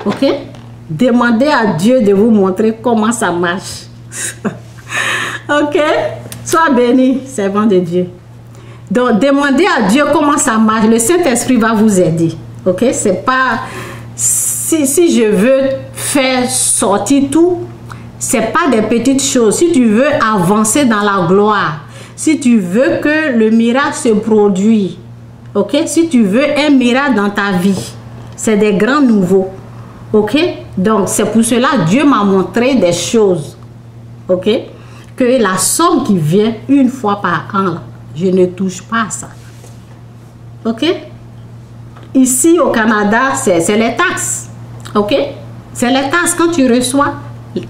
Ok? Demandez à Dieu de vous montrer comment ça marche. Ok? Sois béni, servant de Dieu. Donc, demandez à Dieu comment ça marche. Le Saint-Esprit va vous aider. Ok? C'est pas... Si je veux faire sortir tout, c'est pas des petites choses. Si tu veux avancer dans la gloire, si tu veux que le miracle se produise, ok? Si tu veux un miracle dans ta vie, c'est des grands nouveaux. Ok? Donc, c'est pour cela que Dieu m'a montré des choses. Ok? Que la somme qui vient une fois par an, je ne touche pas à ça. Ok? Ici au Canada, c'est les taxes. Ok? C'est les taxes. Quand tu reçois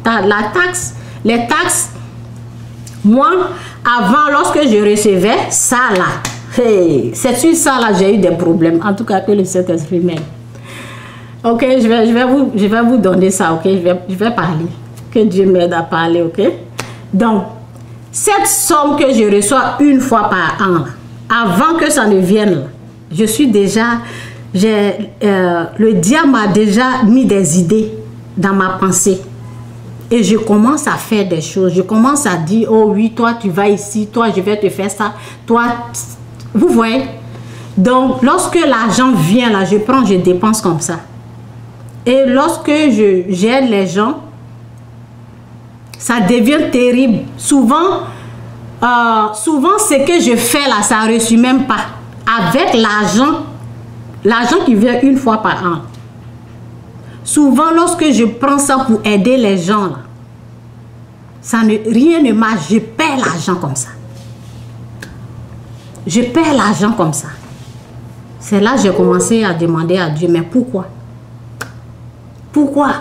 la taxe, les taxes, moi, avant, lorsque je recevais ça là, hey, c'est sur ça là, j'ai eu des problèmes. En tout cas, que le Saint-Esprit m'aide. Ok, je vais vous donner ça, ok? Je vais parler. Que Dieu m'aide à parler, ok? Donc, cette somme que je reçois une fois par an, avant que ça ne vienne, je suis déjà... le diable m'a déjà mis des idées dans ma pensée. Et je commence à faire des choses. Je commence à dire, oh oui, toi tu vas ici, toi je vais te faire ça, toi... Vous voyez? Donc, lorsque l'argent vient là, je prends, je dépense comme ça. Et lorsque j'aide les gens, ça devient terrible. Souvent, ce que je fais là, ça ne reçoit même pas. Avec l'argent qui vient une fois par an. Souvent, lorsque je prends ça pour aider les gens, là, rien ne marche. Je perds l'argent comme ça. Je perds l'argent comme ça. C'est là que j'ai commencé à demander à Dieu, mais pourquoi? Pourquoi?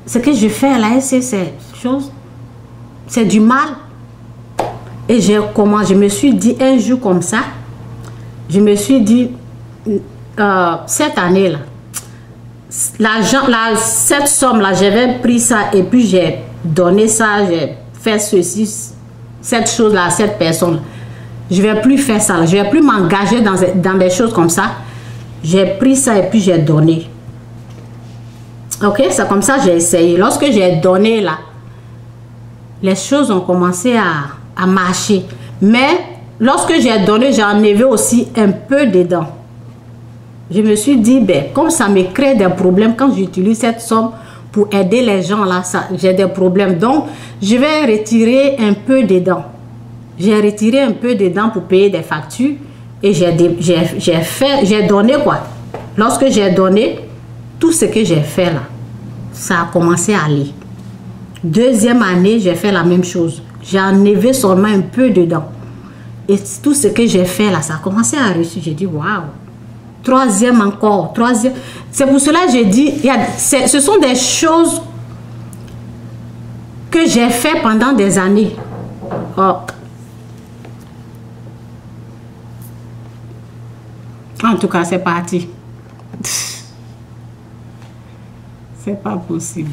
Ce que je fais là, c'est ces choses, c'est du mal. Et je me suis dit un jour comme ça, je me suis dit, cette année là, l'argent, cette somme là, j'avais pris ça et puis j'ai donné ça, j'ai fait ceci, cette chose là à cette personne. Je ne vais plus faire ça, là. Je ne vais plus m'engager dans des choses comme ça. J'ai pris ça et puis j'ai donné. Ok, c'est comme ça que j'ai essayé. Lorsque j'ai donné là, les choses ont commencé à marcher. Mais lorsque j'ai donné, j'ai enlevé aussi un peu dedans. Je me suis dit, ben, comme ça me crée des problèmes quand j'utilise cette somme pour aider les gens là, j'ai des problèmes. Donc, je vais retirer un peu dedans. J'ai retiré un peu dedans pour payer des factures et j'ai donné quoi. Lorsque j'ai donné, tout ce que j'ai fait là, ça a commencé à aller. Deuxième année, j'ai fait la même chose. J'ai enlevé seulement un peu dedans. Et tout ce que j'ai fait là, ça a commencé à réussir. J'ai dit, waouh. Troisième encore. Troisième. C'est pour cela que j'ai dit, ce sont des choses que j'ai fait pendant des années. Oh. En tout cas, c'est parti. C'est pas possible.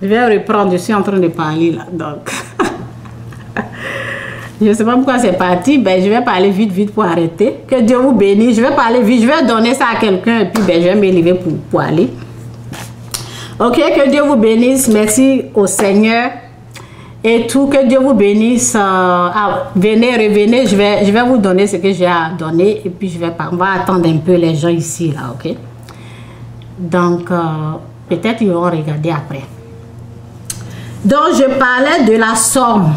Je vais reprendre, je suis en train de parler là. Donc, je ne sais pas pourquoi c'est parti. Ben, je vais parler vite pour arrêter. Que Dieu vous bénisse. Je vais parler vite. Je vais donner ça à quelqu'un et puis ben, je vais m'élever pour aller. Ok, que Dieu vous bénisse. Merci au Seigneur. Et tout, que Dieu vous bénisse. Venez, revenez. Je vais vous donner ce que j'ai à donner. Et puis, on va attendre un peu les gens ici, là, ok? Donc, peut-être ils vont regarder après. Donc, je parlais de la somme.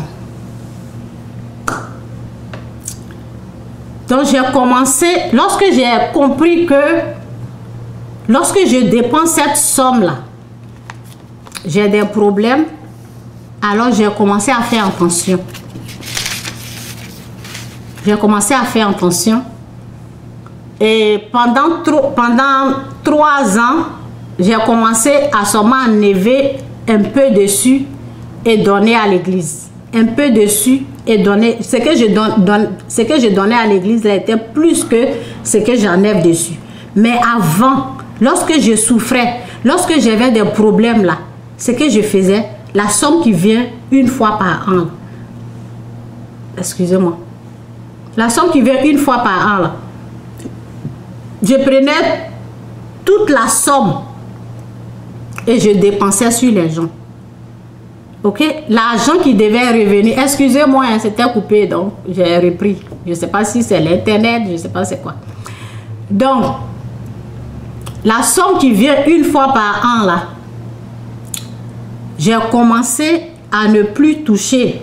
Donc, j'ai commencé, lorsque j'ai compris que, lorsque je dépense cette somme-là, j'ai des problèmes. Alors, j'ai commencé à faire attention. J'ai commencé à faire attention. Et pendant 3 ans, j'ai commencé à seulement enlever un peu dessus et donner à l'église. Un peu dessus et donner. Ce que je donnais à l'église était plus que ce que j'enlève dessus. Mais avant, lorsque je souffrais, lorsque j'avais des problèmes là, ce que je faisais, la somme qui vient une fois par an. Excusez-moi. La somme qui vient une fois par an, là, je prenais toute la somme Et je dépensais sur les gens. Ok? L'argent qui devait revenir, excusez-moi, hein, c'était coupé, donc j'ai repris. Je ne sais pas si c'est l'internet, je ne sais pas c'est quoi. Donc, la somme qui vient une fois par an, là, j'ai commencé à ne plus toucher.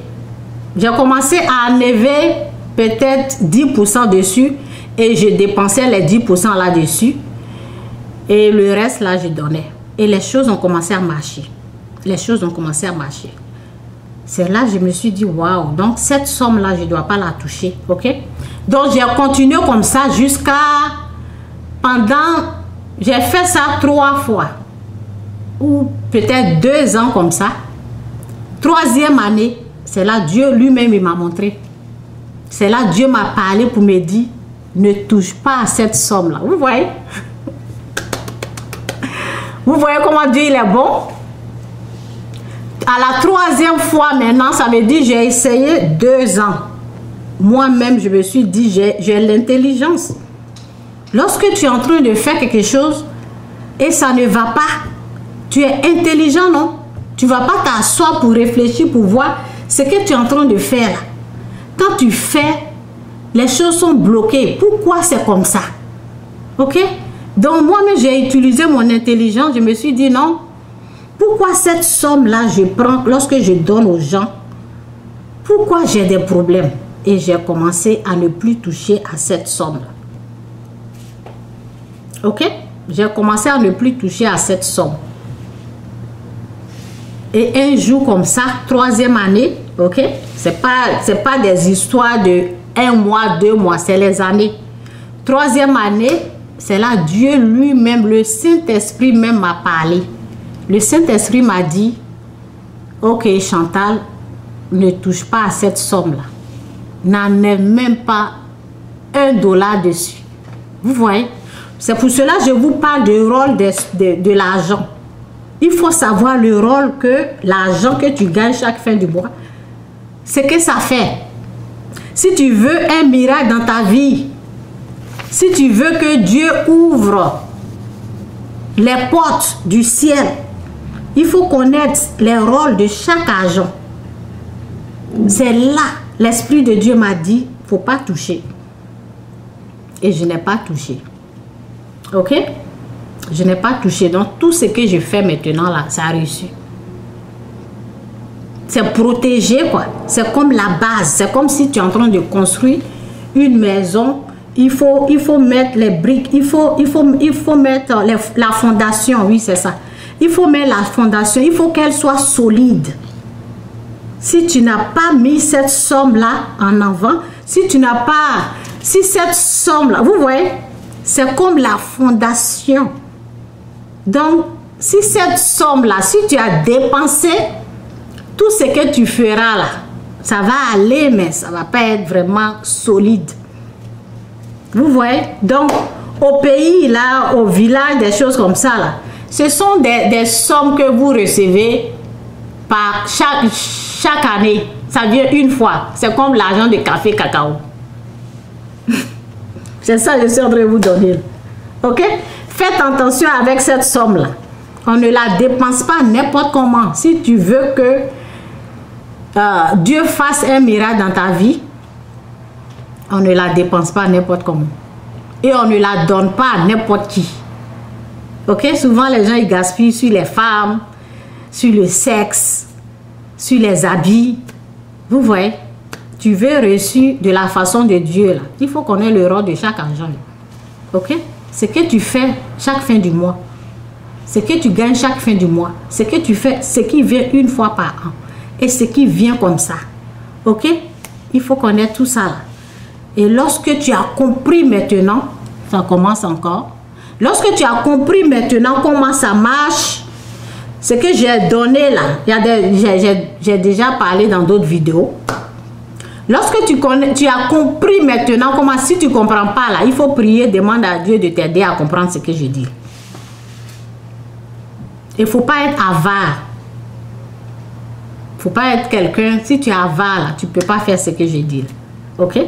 J'ai commencé à enlever peut-être 10% dessus et je dépensais les 10% là-dessus. Et le reste, là, je donnais. Et les choses ont commencé à marcher. Les choses ont commencé à marcher. C'est là que je me suis dit, waouh, donc cette somme-là, je ne dois pas la toucher, ok? Donc, j'ai continué comme ça jusqu'à... J'ai fait ça 3 fois. Ou peut-être 2 ans comme ça. 3e année, c'est là Dieu lui-même il m'a montré. C'est là Dieu m'a parlé pour me dire, ne touche pas à cette somme-là. Vous voyez? Vous voyez comment Dieu il est bon? À la 3e fois maintenant, ça veut dire j'ai essayé 2 ans. Moi-même, je me suis dit, j'ai l'intelligence. Lorsque tu es en train de faire quelque chose et ça ne va pas, tu es intelligent, non? Tu ne vas pas t'asseoir pour réfléchir, pour voir ce que tu es en train de faire. Quand tu fais, les choses sont bloquées. Pourquoi c'est comme ça? Ok? Donc moi-même, j'ai utilisé mon intelligence. Je me suis dit, non, pourquoi cette somme-là, je prends lorsque je donne aux gens? Pourquoi j'ai des problèmes? Et j'ai commencé à ne plus toucher à cette somme-là. Ok? J'ai commencé à ne plus toucher à cette somme. Et un jour comme ça, 3e année, ok? C'est pas des histoires de 1 mois, 2 mois, c'est les années. 3e année, c'est là Dieu lui-même, le Saint-Esprit même m'a parlé. Le Saint-Esprit m'a dit, ok Chantal, ne touche pas à cette somme-là. N'en ai même pas $1 dessus. Vous voyez? C'est pour cela que je vous parle du rôle de l'argent. Il faut savoir le rôle que l'argent que tu gagnes chaque fin du mois, ce que ça fait. Si tu veux un miracle dans ta vie, si tu veux que Dieu ouvre les portes du ciel, il faut connaître les rôles de chaque argent. C'est là, l'Esprit de Dieu m'a dit, il ne faut pas toucher. Et je n'ai pas touché. Ok? Je n'ai pas touché. Donc, tout ce que je fais maintenant, là, ça a réussi. C'est protégé, quoi. C'est comme la base. C'est comme si tu es en train de construire une maison. Il faut mettre les briques. Il faut mettre la fondation. Oui, c'est ça. Il faut mettre la fondation. Il faut qu'elle soit solide. Si tu n'as pas mis cette somme-là en avant, si tu n'as pas... Si cette somme-là... Vous voyez? C'est comme la fondation. Donc, si cette somme-là, si tu as dépensé, tout ce que tu feras là, ça va aller, mais ça ne va pas être vraiment solide. Vous voyez? Donc, au pays, là, au village, des choses comme ça, là, ce sont des sommes que vous recevez par chaque année. Ça vient une fois. C'est comme l'argent de café cacao. C'est ça que je suis en train de vous donner. Ok? Faites attention avec cette somme-là. On ne la dépense pas n'importe comment. Si tu veux que Dieu fasse un miracle dans ta vie, on ne la dépense pas n'importe comment. Et on ne la donne pas à n'importe qui. Ok? Souvent, les gens ils gaspillent sur les femmes, sur le sexe, sur les habits. Vous voyez? Tu veux reçu de la façon de Dieu, là. Il faut connaître le rôle de chaque argent. Là. Ok? Ce que tu fais chaque fin du mois. Ce que tu gagnes chaque fin du mois. Ce que tu fais, ce qui vient une fois par an. Et ce qui vient comme ça. Ok? Il faut connaître tout ça, là. Et lorsque tu as compris maintenant, ça commence encore. Lorsque tu as compris maintenant comment ça marche, ce que j'ai donné là, j'ai déjà parlé dans d'autres vidéos. Lorsque tu as compris maintenant comment, si tu ne comprends pas là, il faut prier, demande à Dieu de t'aider à comprendre ce que je dis. Il ne faut pas être avare. Il ne faut pas être quelqu'un, si tu es avare là, tu ne peux pas faire ce que je dis. Ok?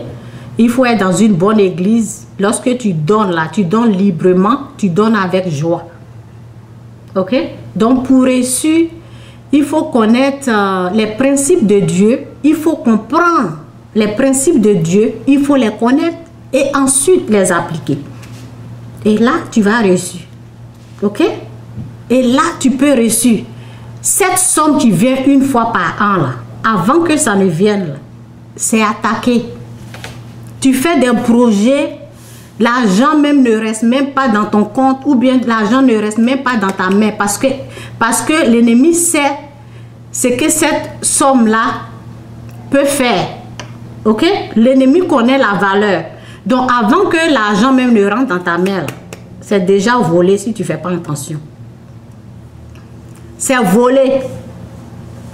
Il faut être dans une bonne église. Lorsque tu donnes là, tu donnes librement, tu donnes avec joie. Ok? Donc, pour réussir, il faut connaître les principes de Dieu. Il faut comprendre les principes de Dieu. Il faut les connaître et ensuite les appliquer. Et là, tu vas réussir. Ok? Et là, tu peux réussir. Cette somme qui vient une fois par an, là, avant que ça ne vienne, c'est attaqué. Tu fais des projets, l'argent même ne reste même pas dans ton compte ou bien l'argent ne reste même pas dans ta main parce que l'ennemi sait ce que cette somme-là peut faire. Ok? L'ennemi connaît la valeur. Donc, avant que l'argent même ne rentre dans ta main, c'est déjà volé si tu ne fais pas attention. C'est volé.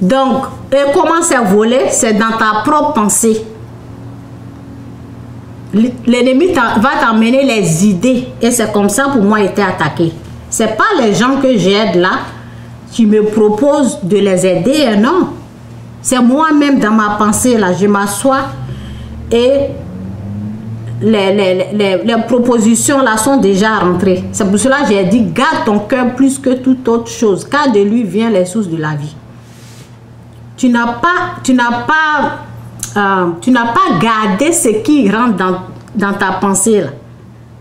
Donc, et comment c'est volé? C'est dans ta propre pensée. L'ennemi va t'amener les idées. Et c'est comme ça pour moi été attaqué. Ce n'est pas les gens que j'aide là qui me proposent de les aider. Non. C'est moi-même dans ma pensée là. Je m'assois et les propositions là sont déjà rentrées. C'est pour cela que j'ai dit garde ton cœur plus que toute autre chose, car de lui vient les sources de la vie. Tu n'as pas gardé ce qui rentre dans ta pensée là.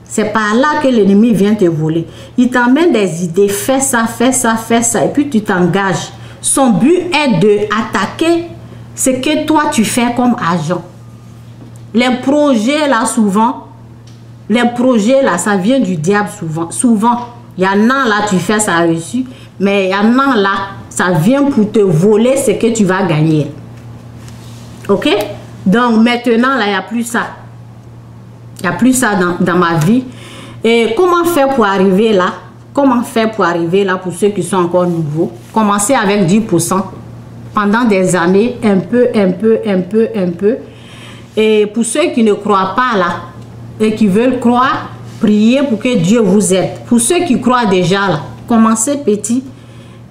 C'est par là que l'ennemi vient te voler. Il t'emmène des idées, fais ça, fais ça, fais ça, et puis tu t'engages. Son but est de attaquer ce que toi tu fais comme agent. Les projets là souvent, ça vient du diable souvent. Il y en a là tu fais ça réussi, mais il y en a là ça vient pour te voler ce que tu vas gagner. Ok? Donc maintenant là il n'y a plus ça. Il n'y a plus ça dans ma vie. Et comment faire pour arriver là? Comment faire pour arriver là pour ceux qui sont encore nouveaux? Commencez avec 10%. Pendant des années, un peu. Et pour ceux qui ne croient pas là, et qui veulent croire, priez pour que Dieu vous aide. Pour ceux qui croient déjà là, commencez petit.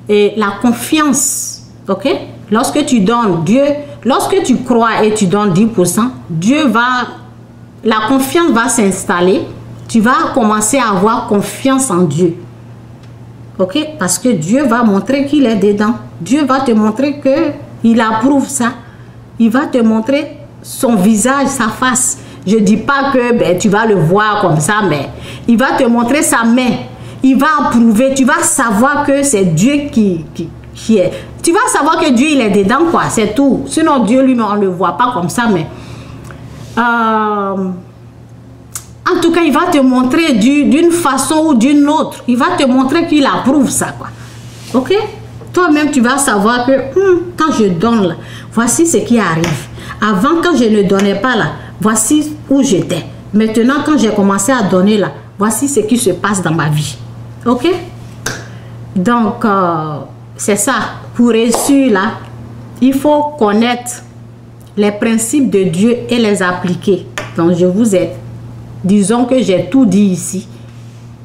Et la confiance, ok? Lorsque tu donnes, lorsque tu crois et tu donnes 10%, la confiance va s'installer. Tu vas commencer à avoir confiance en Dieu. Ok? Parce que Dieu va montrer qu'il est dedans. Dieu va te montrer qu'il approuve ça. Il va te montrer son visage, sa face. Je ne dis pas que tu vas le voir comme ça, mais il va te montrer sa main. Il va approuver. Tu vas savoir que c'est Dieu qui est. Tu vas savoir que Dieu, il est dedans, quoi. C'est tout. Sinon, Dieu, lui, on ne le voit pas comme ça, mais... en tout cas, il va te montrer d'une façon ou d'une autre. Il va te montrer qu'il approuve ça, quoi. Ok? Toi-même, tu vas savoir que quand je donne, là, voici ce qui arrive. Avant, quand je ne donnais pas, là, voici où j'étais. Maintenant, quand j'ai commencé à donner, là, voici ce qui se passe dans ma vie. Ok? Donc, c'est ça. Pour réussir, là, il faut connaître les principes de Dieu et les appliquer. Donc, je vous aide. Disons que j'ai tout dit ici.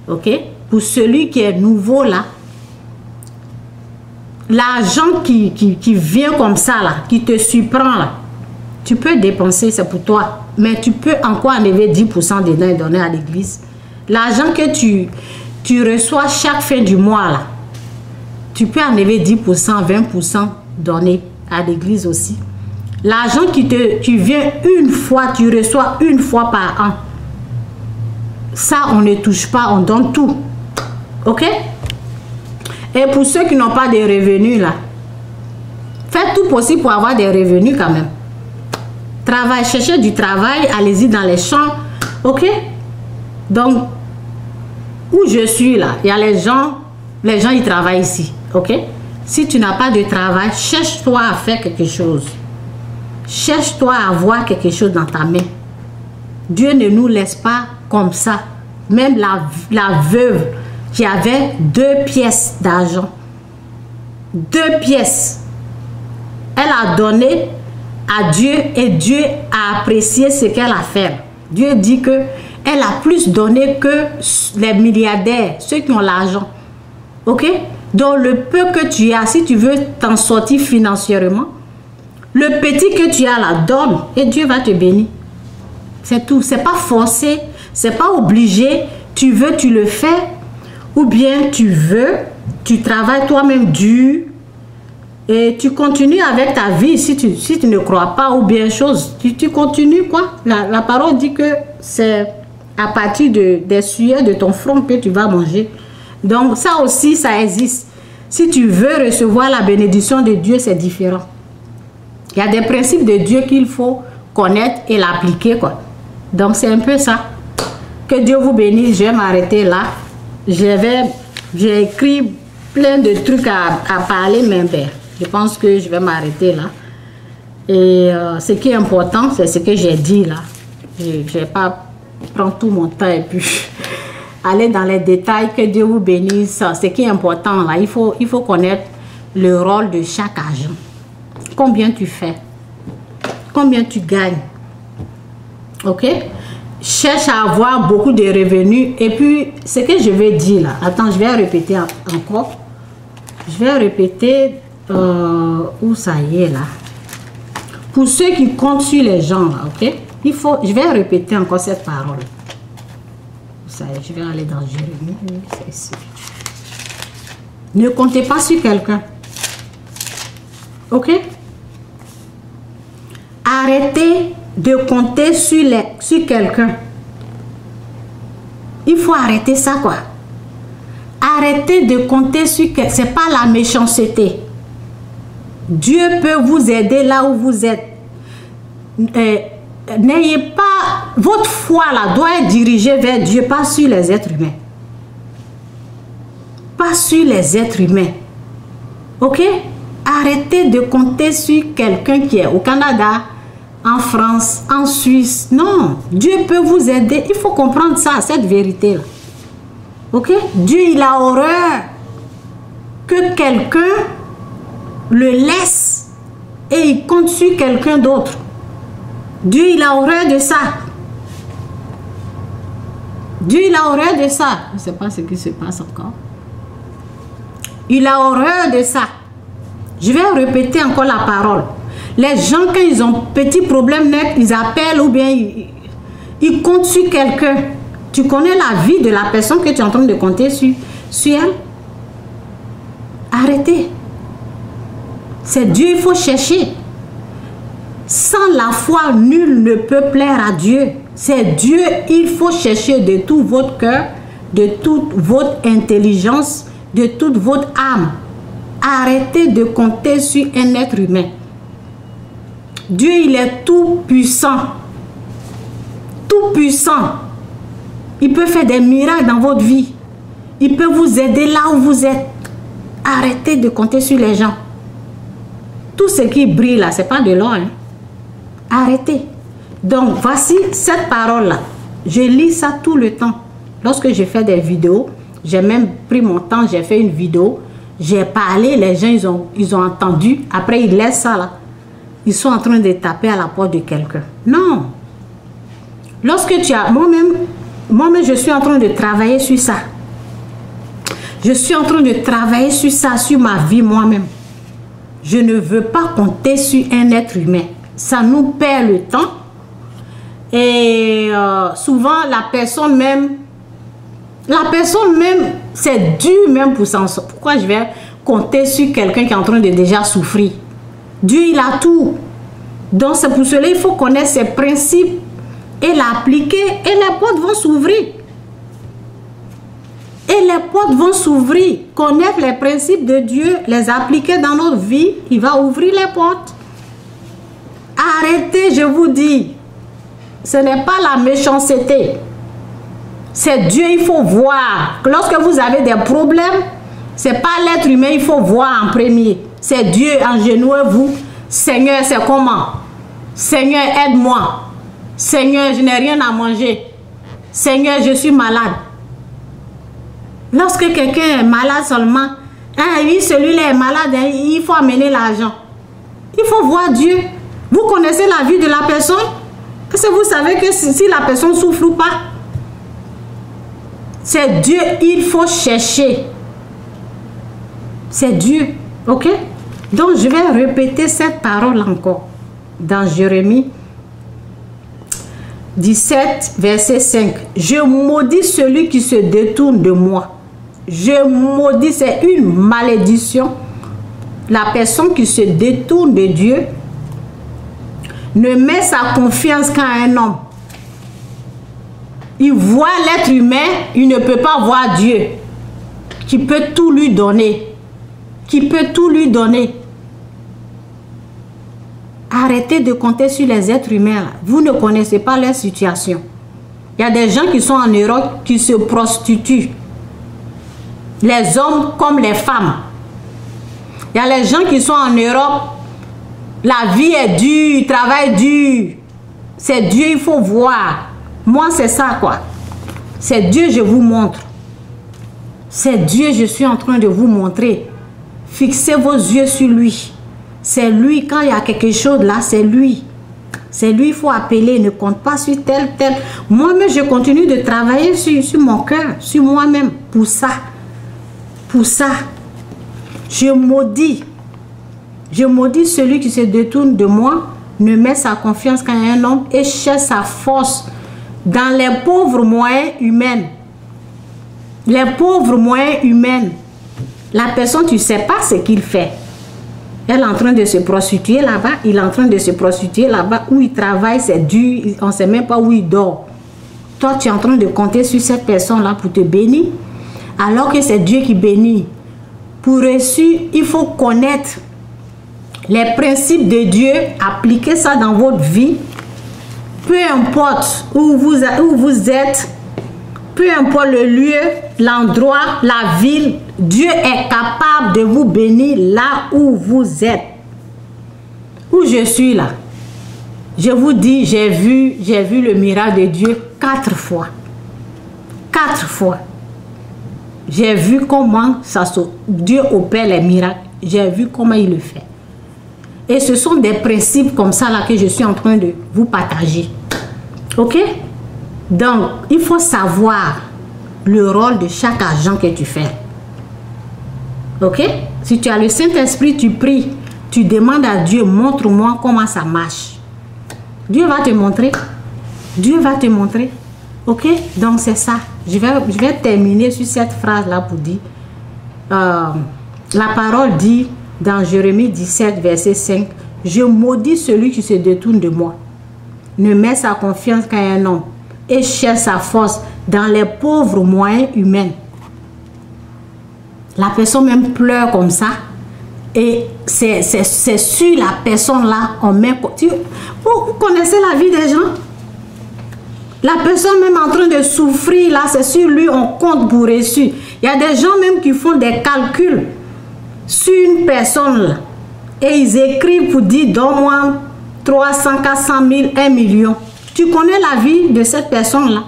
Ok? Pour celui qui est nouveau là, l'argent qui vient comme ça là, qui te surprend là, tu peux dépenser, c'est pour toi. Mais tu peux encore enlever 10% dedans et donner à l'église. L'argent que tu reçois chaque fin du mois là, tu peux enlever 10%, 20% donner à l'église aussi. L'argent qui vient une fois, tu reçois une fois par an. Ça, on ne touche pas, on donne tout. Ok? Et pour ceux qui n'ont pas de revenus, là, faites tout possible pour avoir des revenus quand même. Travail, cherchez du travail, allez-y dans les champs. Ok? Donc, où je suis là, il y a les gens ils travaillent ici. Ok? Si tu n'as pas de travail, cherche-toi à faire quelque chose. Cherche-toi à avoir quelque chose dans ta main. Dieu ne nous laisse pas comme ça. Même la veuve qui avait 2 pièces d'argent. 2 pièces. Elle a donné à Dieu et Dieu a apprécié ce qu'elle a fait. Dieu dit que elle a plus donné que les milliardaires, ceux qui ont l'argent. Ok? Donc le peu que tu as, si tu veux t'en sortir financièrement, le petit que tu as là, donne et Dieu va te bénir. C'est tout. C'est pas forcé, c'est pas obligé. Tu veux, tu le fais. Ou bien tu veux, tu travailles toi-même dur et tu continues avec ta vie si tu ne crois pas ou bien chose. Tu continues quoi. La parole dit que c'est à partir des sueurs de ton front que tu vas manger. Donc ça aussi, ça existe. Si tu veux recevoir la bénédiction de Dieu, c'est différent. Il y a des principes de Dieu qu'il faut connaître et l'appliquer, quoi. Donc c'est un peu ça. Que Dieu vous bénisse. Je vais m'arrêter là. J'ai écrit plein de trucs à parler, mais ben, je pense que je vais m'arrêter là. Et ce qui est important, c'est ce que j'ai dit là. Je ne vais pas prendre tout mon temps et puis aller dans les détails. Que Dieu vous bénisse. Ce qui est important là, il faut connaître le rôle de chaque agent. Combien tu fais? Combien tu gagnes? Ok? Cherche à avoir beaucoup de revenus. Et puis, ce que je vais dire là, attends, je vais répéter encore. Je vais répéter où ça y est là. Pour ceux qui comptent sur les gens là, ok? Je vais répéter encore cette parole. Ça y est, je vais aller dans Jérémie. C'est ici. Ne comptez pas sur quelqu'un. Ok? Arrêtez de compter sur quelqu'un. Il faut arrêter ça, quoi. Arrêtez de compter sur quelqu'un. Ce n'est pas la méchanceté. Dieu peut vous aider là où vous êtes. N'ayez pas... Votre foi là doit être dirigée vers Dieu, pas sur les êtres humains. Pas sur les êtres humains. Ok? Arrêtez de compter sur quelqu'un qui est au Canada, en France, en Suisse. Non, Dieu peut vous aider. Il faut comprendre ça, cette vérité-là. Ok? Dieu, il a horreur que quelqu'un le laisse et il compte sur quelqu'un d'autre. Dieu, il a horreur de ça. Dieu, il a horreur de ça. Je ne sais pas ce qui se passe encore. Il a horreur de ça. Je vais répéter encore la parole. Les gens, quand ils ont petit problème net, ils appellent ou bien ils comptent sur quelqu'un. Tu connais la vie de la personne que tu es en train de compter sur elle. Arrêtez. C'est Dieu, il faut chercher. Sans la foi, nul ne peut plaire à Dieu. C'est Dieu, il faut chercher de tout votre cœur, de toute votre intelligence, de toute votre âme. Arrêtez de compter sur un être humain. Dieu, il est tout puissant. Tout puissant. Il peut faire des miracles dans votre vie. Il peut vous aider là où vous êtes. Arrêtez de compter sur les gens. Tout ce qui brille là, ce n'est pas de l'or. Hein? Arrêtez. Donc, voici cette parole-là. Je lis ça tout le temps. Lorsque je fais des vidéos, j'ai même pris mon temps, j'ai fait une vidéo. J'ai parlé, les gens, ils ont entendu. Après, ils laissent ça là. Ils sont en train de taper à la porte de quelqu'un. Non. Lorsque tu as... Moi-même, je suis en train de travailler sur ça. Je suis en train de travailler sur ça, sur ma vie moi-même. Je ne veux pas compter sur un être humain. Ça nous perd le temps. Et souvent, la personne même, c'est dur même pour s'en sortir. Pourquoi je vais compter sur quelqu'un qui est en train de déjà souffrir? Dieu, il a tout. Donc, c'est pour cela qu'il faut connaître ses principes et l'appliquer et les portes vont s'ouvrir. Et les portes vont s'ouvrir. Connaître les principes de Dieu, les appliquer dans notre vie, il va ouvrir les portes. Arrêtez, je vous dis. Ce n'est pas la méchanceté. C'est Dieu, il faut voir. Lorsque vous avez des problèmes, ce n'est pas l'être humain, il faut voir en premier. C'est Dieu, agenouillez-vous. Seigneur, c'est comment? Seigneur, aide-moi. Seigneur, je n'ai rien à manger. Seigneur, je suis malade. Lorsque quelqu'un est malade seulement, hein, oui, celui-là est malade, hein, il faut amener l'argent. Il faut voir Dieu. Vous connaissez la vie de la personne? Est-ce que vous savez que si la personne souffre ou pas? C'est Dieu, il faut chercher. C'est Dieu, ok? Donc, je vais répéter cette parole encore. Dans Jérémie 17, verset 5. Je maudis celui qui se détourne de moi. Je maudis, c'est une malédiction. La personne qui se détourne de Dieu ne met sa confiance qu'à un homme. Il voit l'être humain, il ne peut pas voir Dieu, qui peut tout lui donner. Qui peut tout lui donner. Arrêtez de compter sur les êtres humains. Vous ne connaissez pas leur situation. Il y a des gens qui sont en Europe qui se prostituent. Les hommes comme les femmes. Il y a les gens qui sont en Europe. La vie est dure, le travail dur. C'est Dieu, il faut voir. Moi, c'est ça, quoi. C'est Dieu, je vous montre. C'est Dieu, je suis en train de vous montrer. Fixez vos yeux sur lui. C'est lui, quand il y a quelque chose là, c'est lui. C'est lui, il faut appeler, ne compte pas sur tel. Moi-même, je continue de travailler sur mon cœur, sur moi-même, pour ça. Pour ça. Je maudis celui qui se détourne de moi, ne met sa confiance qu'en un homme et cherche sa force dans les pauvres moyens humains. Les pauvres moyens humains. La personne, tu ne sais pas ce qu'il fait. Elle est en train de se prostituer là-bas, il est en train de se prostituer là-bas, où il travaille, c'est dur, on ne sait même pas où il dort. Toi, tu es en train de compter sur cette personne-là pour te bénir, alors que c'est Dieu qui bénit. Pour réussir, il faut connaître les principes de Dieu, appliquer ça dans votre vie. Peu importe où vous êtes, peu importe le lieu, l'endroit, la ville, Dieu est capable de vous bénir là où vous êtes. Où je suis là. Je vous dis, j'ai vu le miracle de Dieu 4 fois. 4 fois. J'ai vu comment Dieu opère les miracles. J'ai vu comment il le fait. Et ce sont des principes comme ça là que je suis en train de vous partager. Ok? Donc, il faut savoir le rôle de chaque agent que tu fais. Ok? Si tu as le Saint-Esprit, tu pries. Tu demandes à Dieu, montre-moi comment ça marche. Dieu va te montrer. Dieu va te montrer. Ok? Donc, c'est ça. Je vais terminer sur cette phrase-là pour dire. La parole dit dans Jérémie 17, verset 5. Je maudis celui qui se détourne de moi. Ne met sa confiance qu'à un homme et cherche sa force dans les pauvres moyens humains. La personne même pleure comme ça. Et c'est sur la personne là, on met... Vous connaissez la vie des gens? La personne même en train de souffrir là, c'est sur lui, on compte pour réussir. Il y a des gens même qui font des calculs sur une personne là. Et ils écrivent pour dire, donne-moi 300, 400 000, 1 million. Tu connais la vie de cette personne là.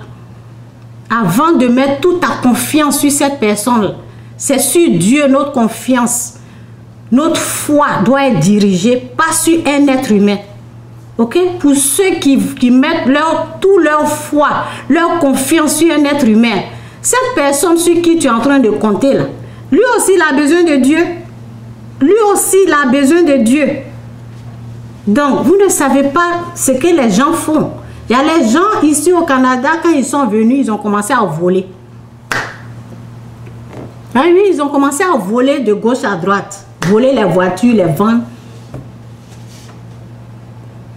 Avant de mettre toute ta confiance sur cette personne là, c'est sur Dieu notre confiance. Notre foi doit être dirigée, pas sur un être humain. Ok? Pour ceux qui mettent toute leur foi, leur confiance sur un être humain, cette personne sur qui tu es en train de compter là, lui aussi il a besoin de Dieu. Lui aussi il a besoin de Dieu. Donc, vous ne savez pas ce que les gens font. Il y a les gens ici au Canada, quand ils sont venus, ils ont commencé à voler. Ah oui, ils ont commencé à voler de gauche à droite. Voler les voitures, les vendre.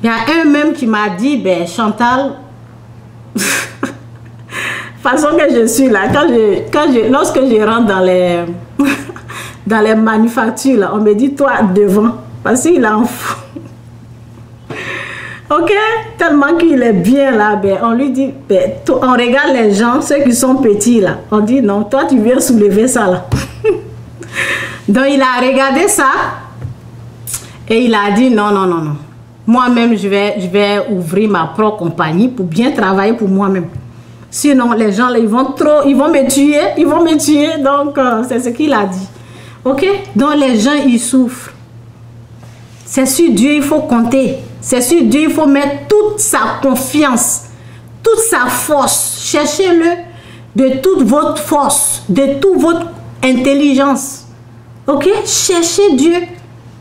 Il y a un même qui m'a dit, ben Chantal, façon que je suis là, lorsque je rentre dans les, dans les manufactures, là, on me dit, toi devant, parce qu'il a un fou. Ok, tellement qu'il est bien là, ben, on lui dit, ben, on regarde les gens, ceux qui sont petits là, on dit non, toi tu viens soulever ça là. Donc il a regardé ça et il a dit non, non, non, non. Moi-même je vais ouvrir ma propre compagnie pour bien travailler pour moi-même. Sinon les gens là, ils vont me tuer, donc c'est ce qu'il a dit. Ok, donc les gens ils souffrent. C'est sur Dieu il faut compter. C'est sur Dieu il faut mettre toute sa confiance, toute sa force. Cherchez-le de toute votre force, de toute votre intelligence. Ok? Cherchez Dieu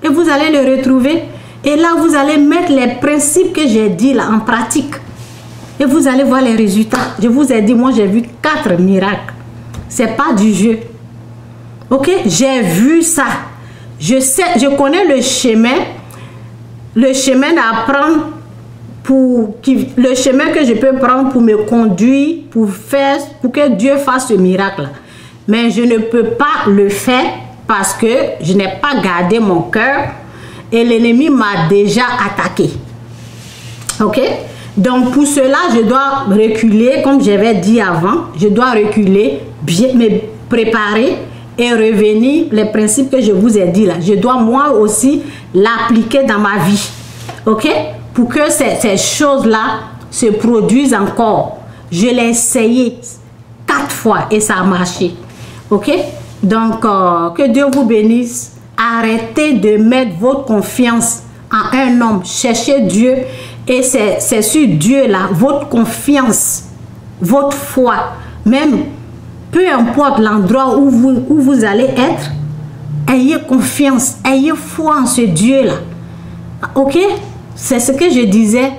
et vous allez le retrouver. Et là, vous allez mettre les principes que j'ai dit là en pratique. Et vous allez voir les résultats. Je vous ai dit, moi j'ai vu 4 miracles. C'est pas du jeu. Ok, j'ai vu ça. Je sais, je connais le chemin d'apprendre le chemin que je peux prendre pour me conduire, pour que Dieu fasse ce miracle. Mais je ne peux pas le faire parce que je n'ai pas gardé mon cœur et l'ennemi m'a déjà attaqué. Ok? Donc pour cela, je dois reculer, comme j'avais dit avant, je dois reculer, bien me préparer et revenir les principes que je vous ai dit là. Je dois moi aussi l'appliquer dans ma vie. Ok? Pour que ces choses-là se produisent encore. Je l'ai essayé 4 fois et ça a marché. Ok? Donc, que Dieu vous bénisse. Arrêtez de mettre votre confiance en un homme. Cherchez Dieu et c'est sur Dieu là, votre confiance, votre foi, même peu importe l'endroit où vous allez être, ayez confiance, ayez foi en ce Dieu là. Ok? C'est ce que je disais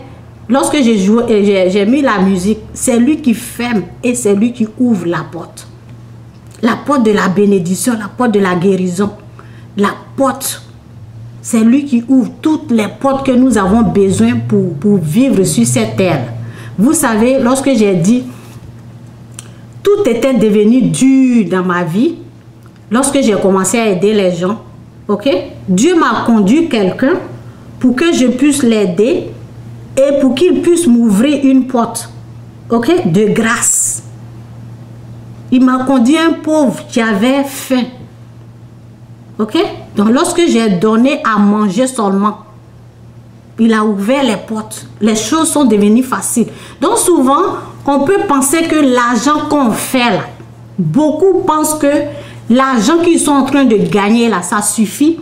lorsque j'ai joué, j'ai mis la musique. C'est lui qui ferme et c'est lui qui ouvre la porte. La porte de la bénédiction, la porte de la guérison. La porte, c'est lui qui ouvre toutes les portes que nous avons besoin pour vivre sur cette terre. Vous savez, lorsque j'ai dit, tout était devenu dur dans ma vie, lorsque j'ai commencé à aider les gens, ok? Dieu m'a conduit quelqu'un pour que je puisse l'aider et pour qu'il puisse m'ouvrir une porte, ok, de grâce. Il m'a conduit un pauvre qui avait faim, ok. Donc lorsque j'ai donné à manger seulement, il a ouvert les portes. Les choses sont devenues faciles. Donc souvent, on peut penser que l'argent qu'on fait là, beaucoup pensent que l'argent qu'ils sont en train de gagner là, ça suffit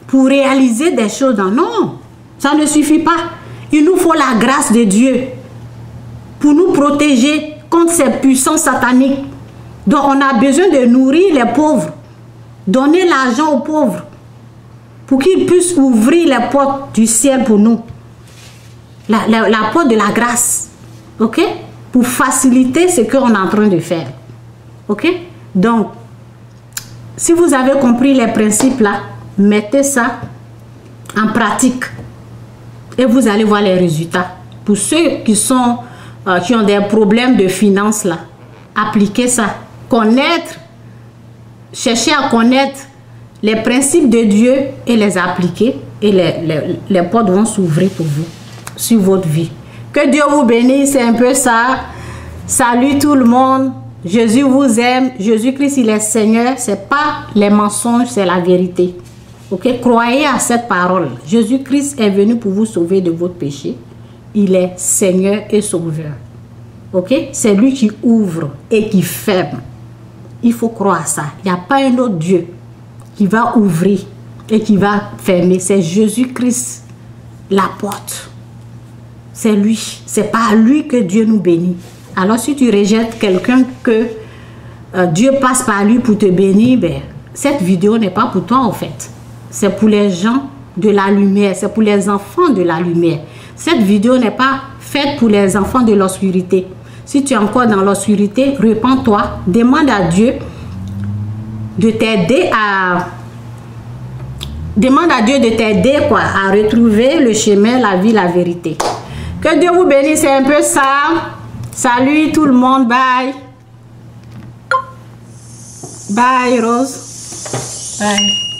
pour réaliser des choses. Non, ça ne suffit pas. Il nous faut la grâce de Dieu pour nous protéger contre ces puissances sataniques. Donc on a besoin de nourrir les pauvres, donner l'argent aux pauvres pour qu'ils puissent ouvrir les portes du ciel pour nous. La porte de la grâce, ok? Pour faciliter ce qu'on est en train de faire, ok? Donc, si vous avez compris les principes là, mettez ça en pratique et vous allez voir les résultats. Pour ceux qui ont des problèmes de finances là, appliquez ça. Connaître, cherchez à connaître les principes de Dieu et les appliquer et les portes vont s'ouvrir pour vous sur votre vie. Que Dieu vous bénisse, c'est un peu ça. Salut tout le monde. Jésus vous aime. Jésus-Christ, il est Seigneur. C'est pas les mensonges, c'est la vérité. Ok? Croyez à cette parole. Jésus-Christ est venu pour vous sauver de votre péché. Il est Seigneur et Sauveur. Ok? C'est lui qui ouvre et qui ferme. Il faut croire à ça. Il n'y a pas un autre Dieu qui va ouvrir et qui va fermer. C'est Jésus-Christ, la porte. C'est lui. C'est par lui que Dieu nous bénit. Alors si tu rejettes quelqu'un que Dieu passe par lui pour te bénir, ben, cette vidéo n'est pas pour toi en fait. C'est pour les gens de la lumière. C'est pour les enfants de la lumière. Cette vidéo n'est pas faite pour les enfants de l'obscurité. Si tu es encore dans l'obscurité, repens-toi. Demande à Dieu de t'aider à... Demande à Dieu de t'aider à retrouver le chemin, la vie, la vérité. Que Dieu vous bénisse, c'est un peu ça. Salut tout le monde, bye. Bye Rose. Bye.